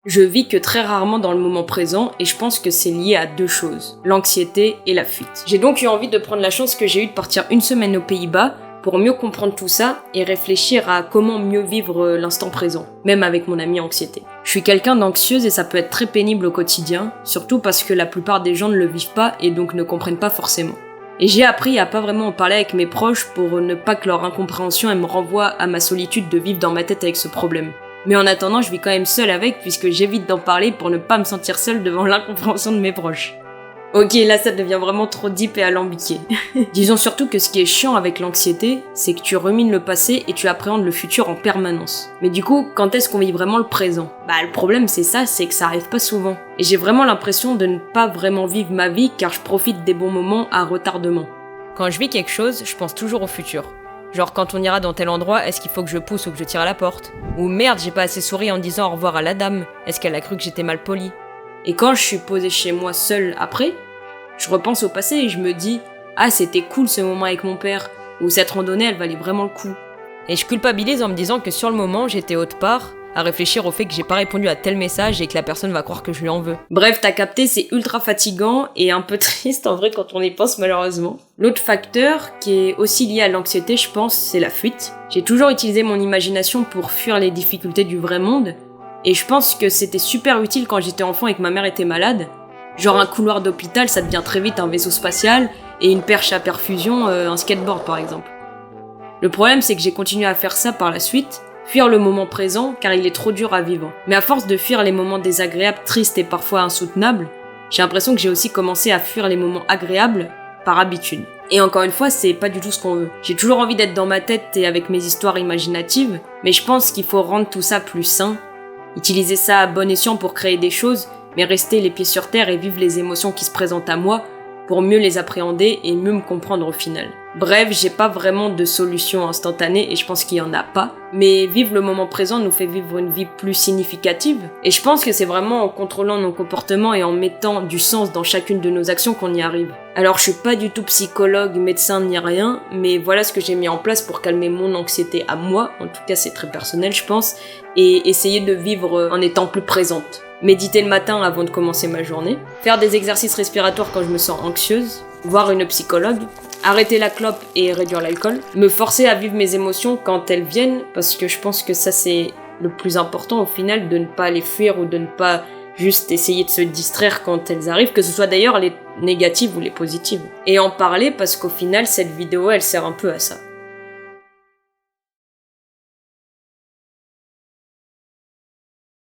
Je vis que très rarement dans le moment présent et je pense que c'est lié à deux choses, l'anxiété et la fuite. J'ai donc eu envie de prendre la chance que j'ai eue de partir une semaine aux Pays-Bas pour mieux comprendre tout ça et réfléchir à comment mieux vivre l'instant présent, même avec mon ami anxiété. Je suis quelqu'un d'anxieuse et ça peut être très pénible au quotidien, surtout parce que la plupart des gens ne le vivent pas et donc ne comprennent pas forcément. Et j'ai appris à pas vraiment en parler avec mes proches pour ne pas que leur incompréhension me renvoie à ma solitude de vivre dans ma tête avec ce problème. Mais en attendant, je vis quand même seule avec puisque j'évite d'en parler pour ne pas me sentir seule devant l'incompréhension de mes proches. Ok, là ça devient vraiment trop deep et alambiqué. Disons surtout que ce qui est chiant avec l'anxiété, c'est que tu rumines le passé et tu appréhendes le futur en permanence. Mais du coup, quand est-ce qu'on vit vraiment le présent ? Le problème c'est que ça arrive pas souvent. Et j'ai vraiment l'impression de ne pas vraiment vivre ma vie car je profite des bons moments à retardement. Quand je vis quelque chose, je pense toujours au futur. Genre quand on ira dans tel endroit, est-ce qu'il faut que je pousse ou que je tire à la porte ? Ou merde, j'ai pas assez souri en disant au revoir à la dame, est-ce qu'elle a cru que j'étais mal poli ? Et quand je suis posée chez moi seule après, je repense au passé et je me dis « Ah, c'était cool ce moment avec mon père » ou « Cette randonnée, elle valait vraiment le coup ». Et je culpabilise en me disant que sur le moment, j'étais autre part, à réfléchir au fait que j'ai pas répondu à tel message et que la personne va croire que je lui en veux. Bref, t'as capté, c'est ultra fatigant et un peu triste en vrai quand on y pense malheureusement. L'autre facteur qui est aussi lié à l'anxiété, je pense, c'est la fuite. J'ai toujours utilisé mon imagination pour fuir les difficultés du vrai monde et je pense que c'était super utile quand j'étais enfant et que ma mère était malade. Genre un couloir d'hôpital, ça devient très vite un vaisseau spatial et une perche à perfusion, un skateboard par exemple. Le problème c'est que j'ai continué à faire ça par la suite, fuir le moment présent car il est trop dur à vivre. Mais à force de fuir les moments désagréables, tristes et parfois insoutenables, j'ai l'impression que j'ai aussi commencé à fuir les moments agréables par habitude. Et encore une fois, c'est pas du tout ce qu'on veut. J'ai toujours envie d'être dans ma tête et avec mes histoires imaginatives, mais je pense qu'il faut rendre tout ça plus sain, utiliser ça à bon escient pour créer des choses, mais rester les pieds sur terre et vivre les émotions qui se présentent à moi pour mieux les appréhender et mieux me comprendre au final. Bref, j'ai pas vraiment de solution instantanée et je pense qu'il y en a pas, mais vivre le moment présent nous fait vivre une vie plus significative et je pense que c'est vraiment en contrôlant nos comportements et en mettant du sens dans chacune de nos actions qu'on y arrive. Alors je suis pas du tout psychologue, médecin ni rien, mais voilà ce que j'ai mis en place pour calmer mon anxiété à moi, en tout cas c'est très personnel je pense, et essayer de vivre en étant plus présente. Méditer le matin avant de commencer ma journée, faire des exercices respiratoires quand je me sens anxieuse, voir une psychologue, arrêter la clope et réduire l'alcool, me forcer à vivre mes émotions quand elles viennent, parce que je pense que ça c'est le plus important au final, de ne pas les fuir ou de ne pas juste essayer de se distraire quand elles arrivent, que ce soit d'ailleurs les négatives ou les positives. Et en parler parce qu'au final cette vidéo elle sert un peu à ça.